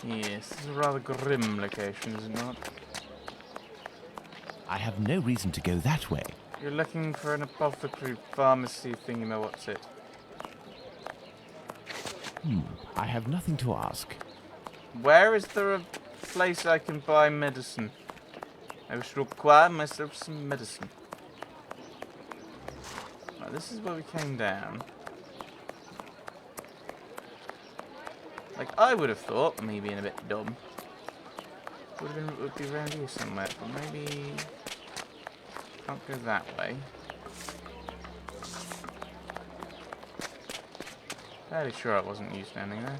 Yes, this is a rather grim location, is it not? I have no reason to go that way. You're looking for an apothecary pharmacy thingy, what's it? I have nothing to ask. Where is there a place I can buy medicine? I wish to acquire myself some medicine. Right, this is where we came down. Like, I would have thought, me being a bit dumb, it would be around here somewhere, but maybe can't go that way. Fairly sure it wasn't you standing there.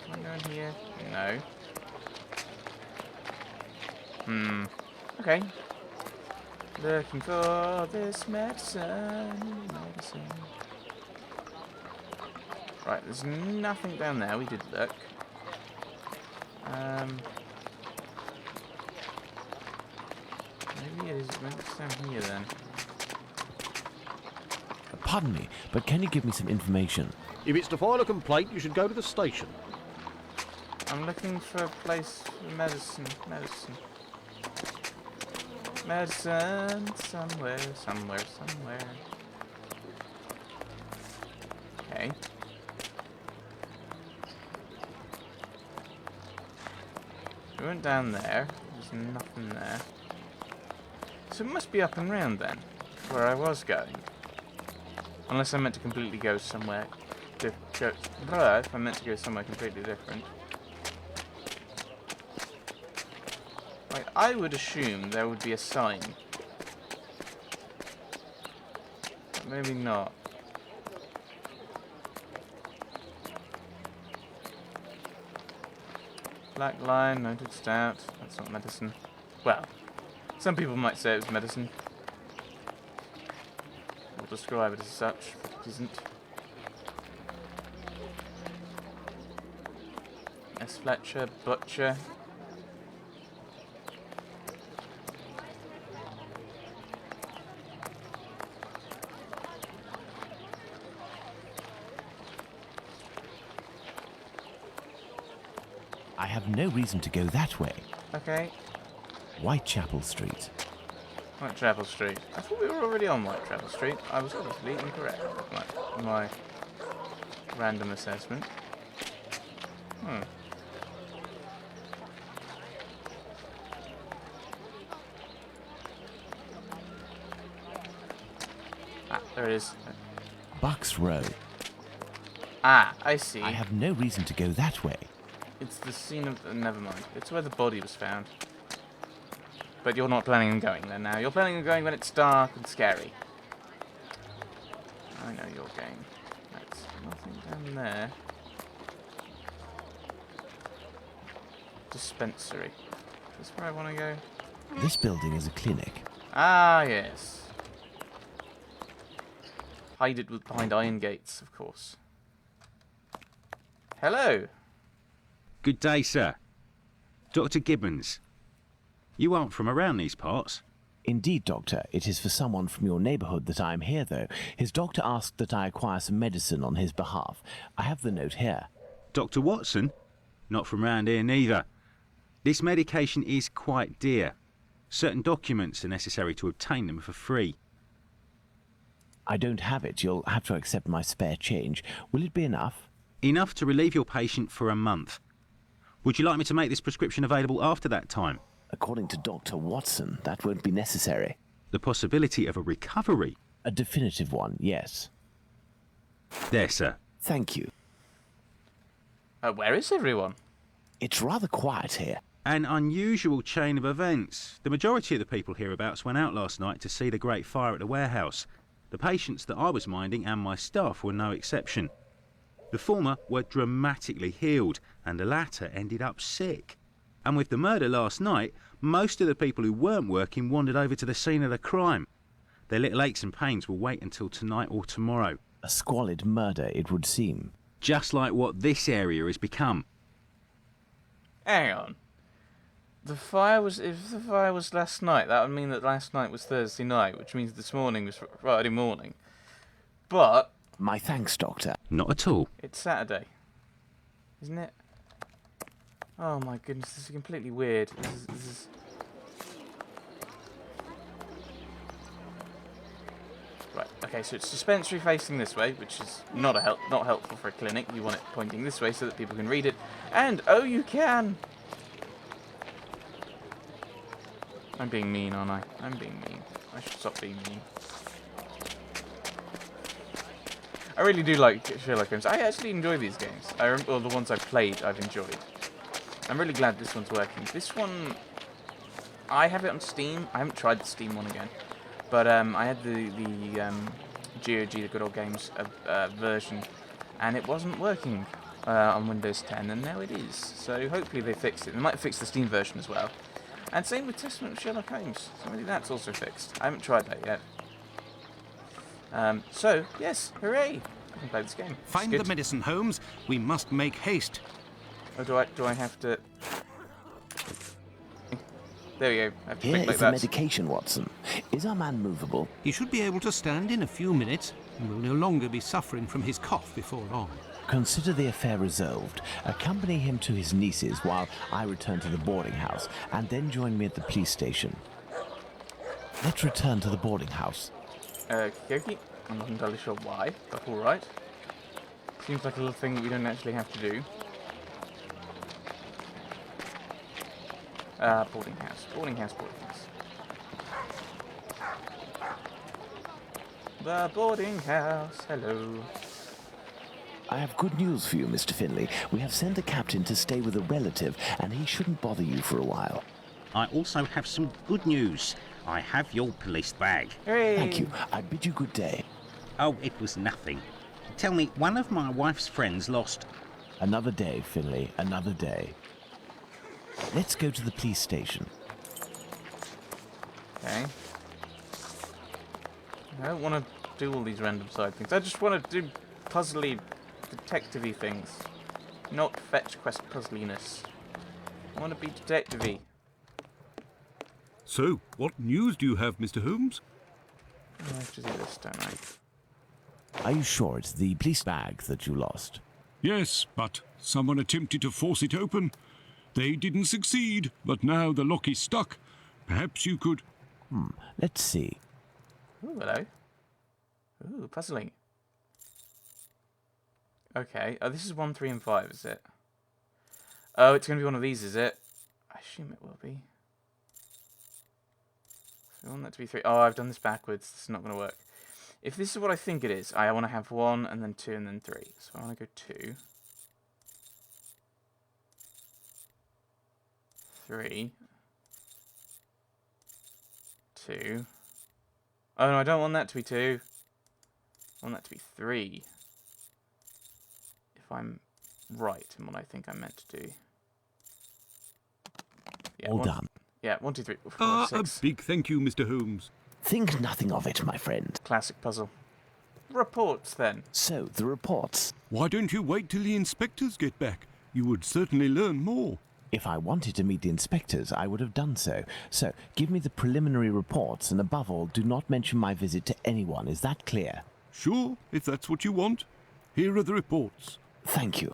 Am I going here? No. Okay. Looking for this medicine. Right, there's nothing down there. We did look. Maybe it is. Maybe it's down here then. Pardon me, but can you give me some information? If it's to file a complaint, you should go to the station. I'm looking for a place for medicine. Medicine. Somewhere. Okay. We went down there. There's nothing there. So it must be up and round then, where I was going. Unless I meant to completely go somewhere. If I meant to go somewhere completely different. Like, I would assume there would be a sign. But maybe not. Black line, noted stout. That's not medicine. Well, some people might say it was medicine. We'll describe it as such, but it isn't. S. Fletcher, Butcher. I have no reason to go that way. Okay. Whitechapel Street. Whitechapel Street. I thought we were already on Whitechapel Street. I was obviously incorrect. My random assessment. Ah, there it is. Bucks Row. Ah, I see. I have no reason to go that way. It's the scene of... never mind. It's where the body was found. But you're not planning on going there now. You're planning on going when it's dark and scary. I know you're going. That's nothing down there. Dispensary. Is this where I want to go? This building is a clinic. Ah, yes. Hide it behind iron gates, of course. Hello. Good day, sir. Dr. Gibbons. You aren't from around these parts? Indeed, Doctor. It is for someone from your neighbourhood that I am here, though. His doctor asked that I acquire some medicine on his behalf. I have the note here. Dr. Watson? Not from round here neither. This medication is quite dear. Certain documents are necessary to obtain them for free. I don't have it. You'll have to accept my spare change. Will it be enough? Enough to relieve your patient for a month. Would you like me to make this prescription available after that time? According to Dr. Watson, that won't be necessary. The possibility of a recovery? A definitive one, yes. There, sir. Thank you. Where is everyone? It's rather quiet here. An unusual chain of events. The majority of the people hereabouts went out last night to see the great fire at the warehouse. The patients that I was minding and my staff were no exception. The former were dramatically healed, and the latter ended up sick. And with the murder last night, most of the people who weren't working wandered over to the scene of the crime. Their little aches and pains will wait until tonight or tomorrow. A squalid murder, it would seem. Just like what this area has become. Hang on. If the fire was last night, that would mean that last night was Thursday night, which means this morning was Friday morning. But My thanks, Doctor. Not at all. It's Saturday, isn't it? Oh my goodness, this is completely weird. This is... Right, okay, so it's dispensary facing this way, which is not helpful for a clinic. You want it pointing this way so that people can read it. And, oh, you can! I'm being mean, aren't I? I'm being mean. I should stop being mean. I really do like Sherlock Holmes. I actually enjoy these games. Well, the ones I've played, I've enjoyed. I'm really glad this one's working. This one, I have it on Steam. I haven't tried the Steam one again. But I had the GOG, the Good Old Games version, and it wasn't working on Windows 10, and now it is. So hopefully they fixed it. They might fix the Steam version as well. And same with Testament of Sherlock Holmes. So maybe that's also fixed. I haven't tried that yet. So, yes, hooray! I can play this game. Find the medicine, Holmes. We must make haste. Oh, do I have to... There we go. I have to Here click like is the that. medication, Watson. Is our man movable? He should be able to stand in a few minutes and will no longer be suffering from his cough before long. Consider the affair resolved. Accompany him to his niece's while I return to the boarding house, and then join me at the police station. Let's return to the boarding house. Okie. I'm not entirely sure why, but alright. Seems like a little thing that we don't actually have to do. Boarding house. Boarding house, boarding house. The boarding house. Hello. I have good news for you, Mr. Finley. We have sent a captain to stay with a relative, and he shouldn't bother you for a while. I also have some good news. I have your police bag. Hooray! Thank you. I bid you good day. Oh, it was nothing. Tell me, one of my wife's friends lost... Another day, Finley. Another day. Let's go to the police station. Okay. I don't want to do all these random side things. I just want to do puzzly, detective-y things. Not fetch quest puzzliness. I want to be detective-y. So, what news do you have, Mr. Holmes? I have to do this, don't I? Are you sure it's the police bag that you lost? Yes, but someone attempted to force it open. They didn't succeed, but now the lock is stuck. Perhaps you could... Let's see. Ooh, hello. Ooh, puzzling. Okay. Oh, this is 1, 3, and 5, is it? Oh, it's going to be one of these, is it? I assume it will be. I want that to be 3. Oh, I've done this backwards. This is not going to work. If this is what I think it is, I want to have 1, and then 2, and then 3. So I want to go 2. 3. 2. Oh no, I don't want that to be 2. I want that to be 3. If I'm right in what I think I'm meant to do. Yeah, All done. Yeah, 1, 2, 3, 4, A 6. big thank you, Mr. Holmes. Think nothing of it, my friend. Classic puzzle. Reports then. So, the reports. Why don't you wait till the inspectors get back? You would certainly learn more. If I wanted to meet the inspectors, I would have done so. So, give me the preliminary reports, and above all, do not mention my visit to anyone. Is that clear? Sure, if that's what you want. Here are the reports. Thank you.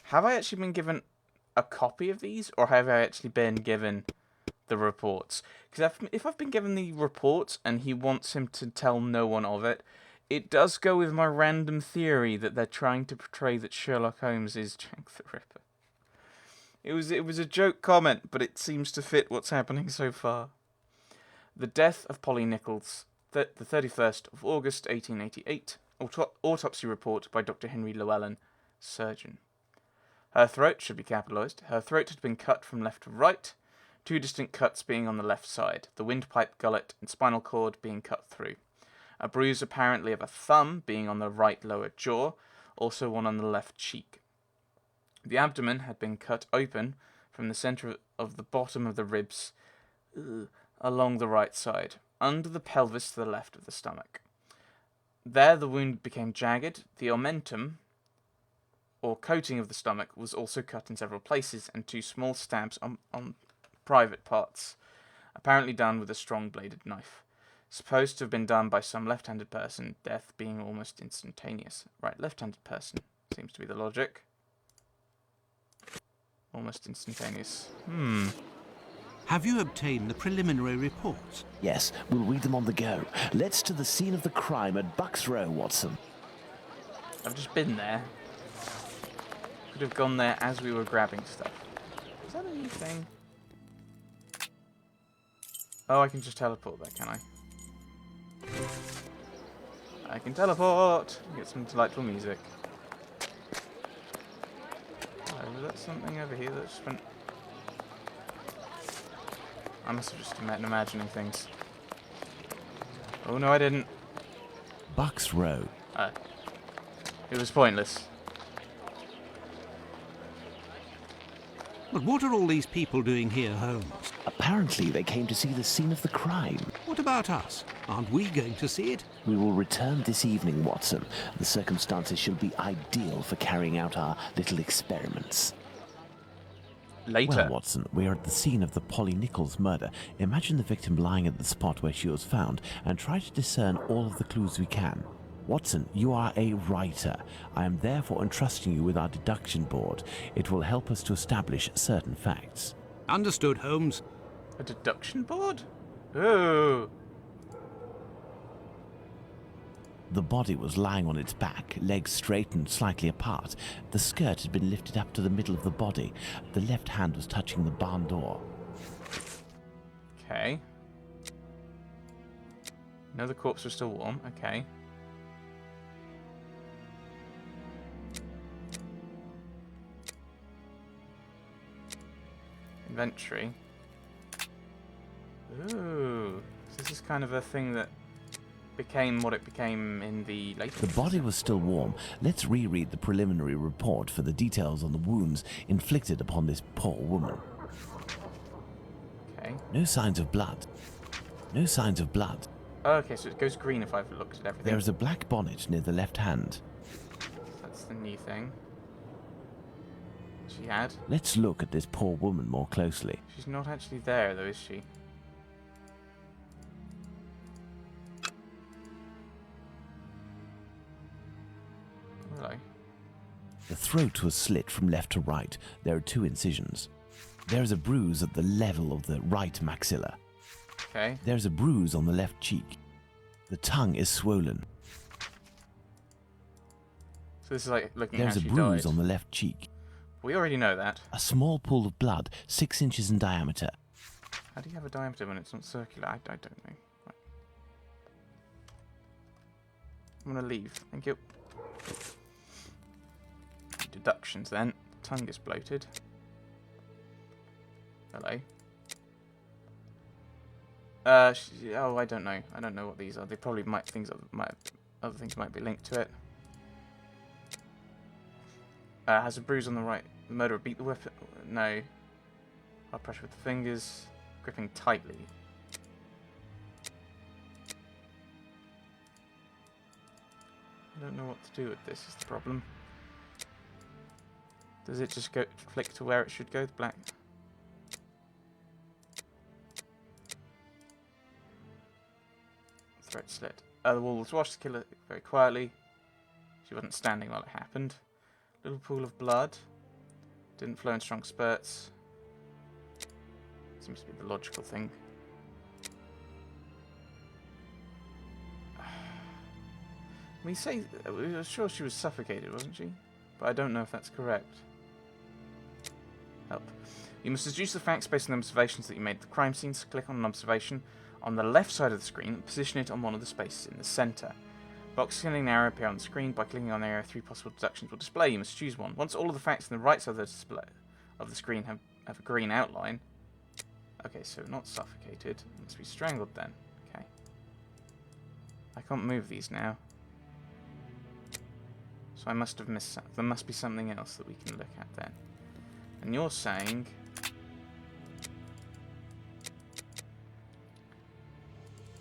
Have I actually been given a copy of these, or have I actually been given the reports? Because if I've been given the reports and he wants him to tell no one of it, it does go with my random theory that they're trying to portray that Sherlock Holmes is Jack the Ripper. It was a joke comment, but it seems to fit what's happening so far. The death of Polly Nichols, the 31st of August 1888. Autopsy report by Dr. Henry Llewellyn, surgeon. Her throat should be capitalised. Her throat had been cut from left to right, 2 distinct cuts being on the left side, the windpipe, gullet, and spinal cord being cut through. A bruise apparently of a thumb being on the right lower jaw, also one on the left cheek. The abdomen had been cut open from the centre of the bottom of the ribs along the right side, under the pelvis to the left of the stomach. There the wound became jagged. The omentum, or coating of the stomach, was also cut in several places, and 2 small stabs on private parts, apparently done with a strong bladed knife. Supposed to have been done by some left-handed person, death being almost instantaneous. Right, left-handed person seems to be the logic. Almost instantaneous. Have you obtained the preliminary reports? Yes, we'll read them on the go. Let's to the scene of the crime at Bucks Row, Watson. I've just been there. Could have gone there as we were grabbing stuff. Is that a new thing? Oh, I can just teleport there, can I? I can teleport! Get some delightful music. Oh, was that something over here that just went... I must have just been imagining things. Oh, no, I didn't. Bucks Row. It was pointless. But what are all these people doing here, Holmes? Apparently they came to see the scene of the crime. What about us? Aren't we going to see it? We will return this evening, Watson. The circumstances shall be ideal for carrying out our little experiments. Later. Well, Watson, we are at the scene of the Polly Nichols murder. Imagine the victim lying at the spot where she was found and try to discern all of the clues we can. Watson, you are a writer. I am therefore entrusting you with our deduction board. It will help us to establish certain facts. Understood, Holmes. A deduction board? Ooh. The body was lying on its back, legs straight and slightly apart. The skirt had been lifted up to the middle of the body. The left hand was touching the barn door. Okay. No, the corpse was still warm. Okay. Inventory. Ooh. So this is kind of a thing that became what it became in the later... The body was still warm. Let's reread the preliminary report for the details on the wounds inflicted upon this poor woman. Okay. No signs of blood. No signs of blood. Okay, so it goes green if I've looked at everything. There is a black bonnet near the left hand. That's the new thing. She had. Let's look at this poor woman more closely. She's not actually there, though, is she? Hello. The throat was slit from left to right. There are 2 incisions. There is a bruise at the level of the right maxilla. Okay. There's a bruise on the left cheek. The tongue is swollen. So this is like looking There's how a she bruise died. on the left cheek. We already know that. A small pool of blood, 6 inches in diameter. How do you have a diameter when it's not circular? I don't know. Right. I'm gonna leave. Thank you. Deductions then. Tongue is bloated. Hello. Oh, I don't know. I don't know what these are. They probably might other things might be linked to it. Has a bruise on the right. The murderer beat the weapon. No. Hard pressure with the fingers, gripping tightly. I don't know what to do with this. Is the problem. Does it just go flick to where it should go? The black. Throat slit. The wall was washed. The killer very quietly. She wasn't standing while it happened. Little pool of blood. Didn't flow in strong spurts. Seems to be the logical thing. We say we were sure she was suffocated, wasn't she? But I don't know if that's correct. Help. You must deduce the facts based on the observations that you made at the crime scene. So click on an observation on the left side of the screen and position it on one of the spaces in the centre. Boxes containing an arrow appear on the screen. By clicking on the arrow, 3 possible deductions will display. You must choose one. Once all of the facts on the right side of the display of the screen have a green outline. Okay, so not suffocated. Must be strangled then. Okay. I can't move these now. So I must have missed something. There must be something else that we can look at then. And you're saying...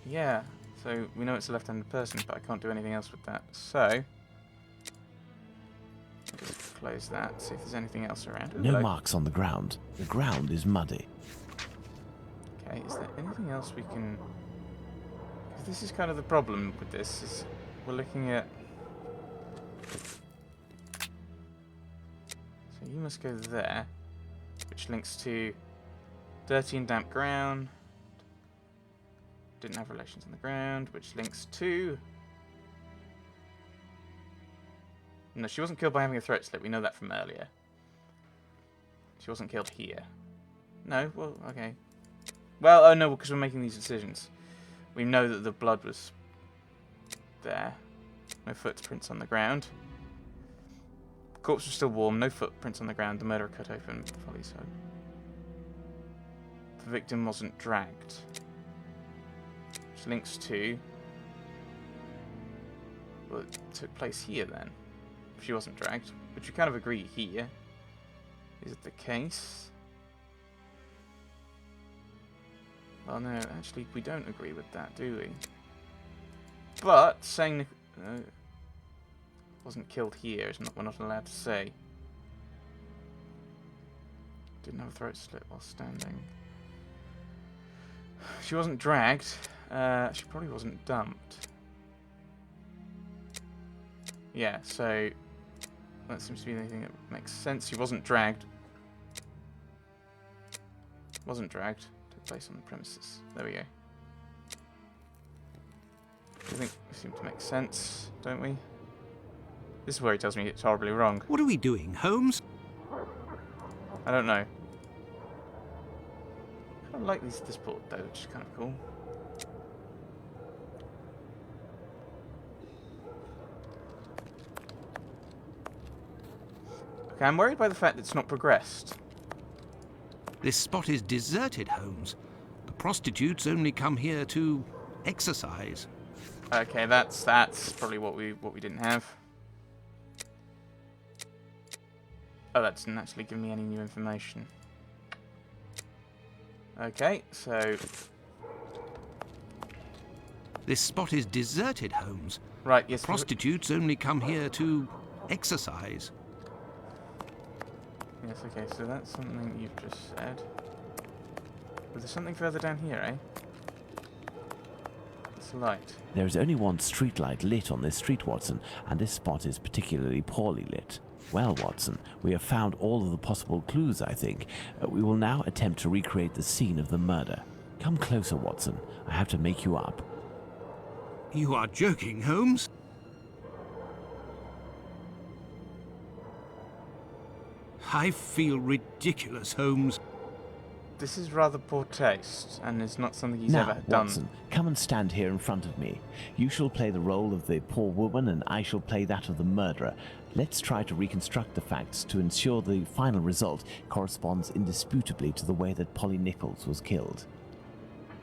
Yeah, so we know it's a left-handed person, but I can't do anything else with that. So... just close that, see if there's anything else around. Ooh, No hello. marks on the ground. The ground is muddy. Okay, is there anything else we can... this is kind of the problem with this, is we're looking at... So you must go there, which links to dirty and damp ground. Didn't have relations on the ground, which links to... No, she wasn't killed by having a throat slit. We know that from earlier. She wasn't killed here. No, well, okay. Well, oh no, because we're making these decisions. We know that the blood was there. No footprints on the ground. Corpse was still warm. No footprints on the ground. The murderer cut open. Fully so. The victim wasn't dragged. Which links to... Well, it took place here then. If she wasn't dragged. Which we kind of agree here. Is it the case? Well, no, actually, we don't agree with that, do we? But saying wasn't killed here is not, we're not allowed to say. Didn't have a throat slit while standing. She wasn't dragged. She probably wasn't dumped. Yeah, so that seems to be the only thing that makes sense. She wasn't dragged. Wasn't dragged. Took place on the premises. There we go. I think we seem to make sense, don't we? This is where he tells me it's horribly wrong. What are we doing, Holmes? I don't know. I kind of like this board though, which is kind of cool. Okay, I'm worried by the fact that it's not progressed. This spot is deserted, Holmes. The prostitutes only come here to exercise. Okay, that's probably what we didn't have. Oh, that didn't actually give me any new information. Okay, so This spot is deserted, Holmes. right, yes. Prostitutes only come here to exercise. Yes, okay, so that's something you've just said. Was there something further down here, eh? It's a light. There is only one streetlight lit on this street, Watson, and this spot is particularly poorly lit. Well, Watson, we have found all of the possible clues, I think. We will now attempt to recreate the scene of the murder. Come closer, Watson. I have to make you up. You are joking, Holmes? I feel ridiculous, Holmes. This is rather poor taste, and it's not something he's Now, ever done. Watson, come and stand here in front of me. You shall play the role of the poor woman, and I shall play that of the murderer. Let's try to reconstruct the facts to ensure the final result corresponds indisputably to the way that Polly Nichols was killed.